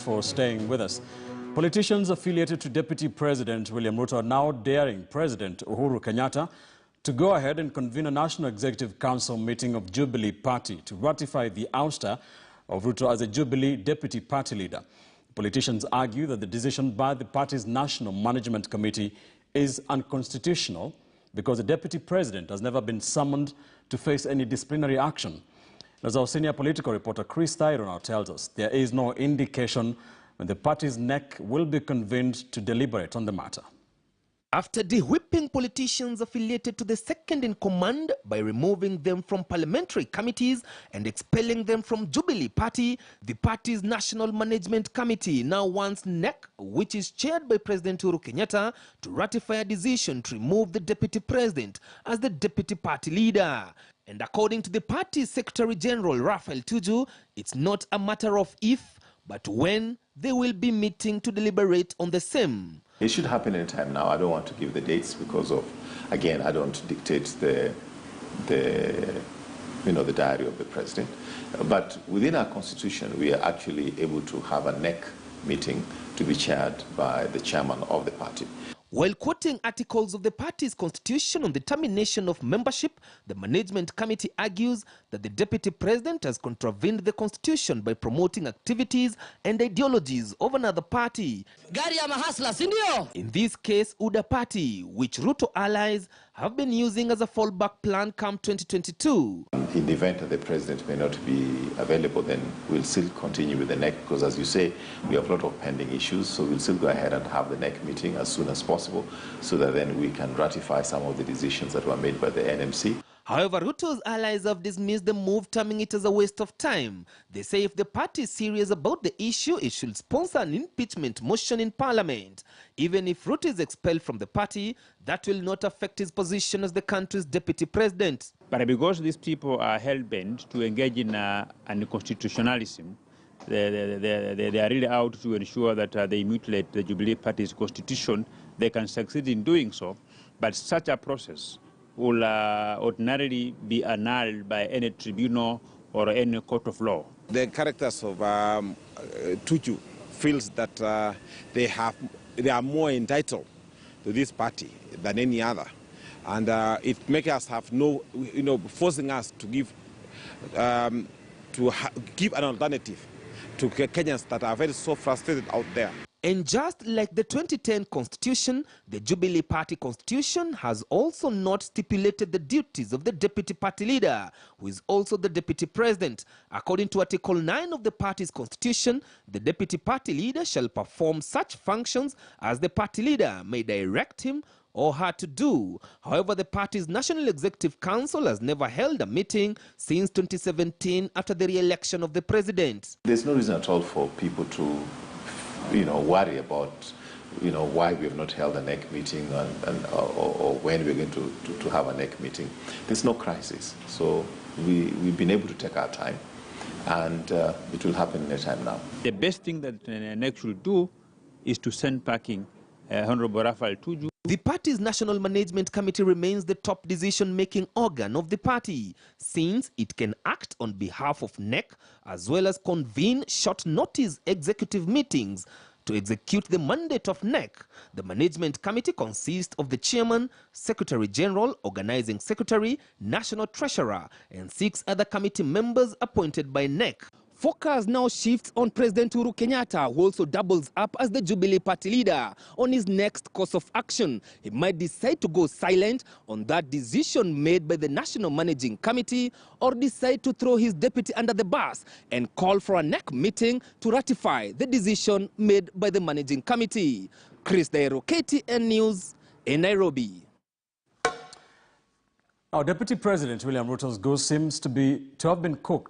For staying with us. Politicians affiliated to Deputy President William Ruto are now daring President Uhuru Kenyatta to go ahead and convene a National Executive Council meeting of Jubilee Party to ratify the ouster of Ruto as a Jubilee Deputy Party leader. Politicians argue that the decision by the party's National Management Committee is unconstitutional because the Deputy President has never been summoned to face any disciplinary action. As our senior political reporter Chris Thairo now tells us, there is no indication when the party's NEC will be convened to deliberate on the matter. After de-whipping politicians affiliated to the second-in-command by removing them from parliamentary committees and expelling them from Jubilee Party, the party's National Management Committee now wants NEC, which is chaired by President Uhuru Kenyatta, to ratify a decision to remove the Deputy President as the Deputy Party leader. And according to the party's Secretary General Raphael Tuju, it's not a matter of if, but when they will be meeting to deliberate on the same. It should happen any time now. I don't want to give the dates because of, again, I don't dictate the diary of the president. But within our constitution, we are actually able to have a NEC meeting to be chaired by the chairman of the party. While quoting articles of the party's constitution on the termination of membership, the management committee argues that the deputy president has contravened the constitution by promoting activities and ideologies of another party. In this case, UDA Party, which Ruto allies have been using as a fallback plan come 2022. In the event that the president may not be available, then we'll still continue with the NEC because, as you say, we have a lot of pending issues, so we'll still go ahead and have the NEC meeting as soon as possible so that then we can ratify some of the decisions that were made by the NMC. However, Ruto's allies have dismissed the move, terming it as a waste of time. They say if the party is serious about the issue, it should sponsor an impeachment motion in parliament. Even if Ruto is expelled from the party, that will not affect his position as the country's deputy president. But because these people are hell-bent to engage in unconstitutionalism, they are really out to ensure that they mutilate the Jubilee Party's constitution. They can succeed in doing so, but such a process will ordinarily be annulled by any tribunal or any court of law. The characters of Tuju feels that they are more entitled to this party than any other, and it makes us have no, forcing us to give an alternative to Kenyans that are very so frustrated out there. And just like the 2010 constitution, the Jubilee Party constitution has also not stipulated the duties of the deputy party leader, who is also the deputy president. According to Article 9 of the party's constitution, the deputy party leader shall perform such functions as the party leader may direct him or her to do. However, the party's National Executive Council has never held a meeting since 2017 after the re-election of the president. There's no reason at all for people to worry about, why we have not held a NEC meeting or when we're going to have a NEC meeting. There's no crisis. So we've been able to take our time, and it will happen in a time now. The best thing that NEC should do is to send packing Honorable Raphael Tuju. The party's National Management Committee remains the top decision-making organ of the party, since it can act on behalf of NEC as well as convene short-notice executive meetings to execute the mandate of NEC. The Management Committee consists of the Chairman, Secretary General, Organizing Secretary, National Treasurer, and 6 other committee members appointed by NEC. Focus now shifts on President Uhuru Kenyatta, who also doubles up as the Jubilee Party leader. On his next course of action, he might decide to go silent on that decision made by the National Managing Committee, or decide to throw his deputy under the bus and call for a NEC meeting to ratify the decision made by the Managing Committee. Chris Thairo, KTN News in Nairobi. Our Deputy President William Ruto's goose seems to have been cooked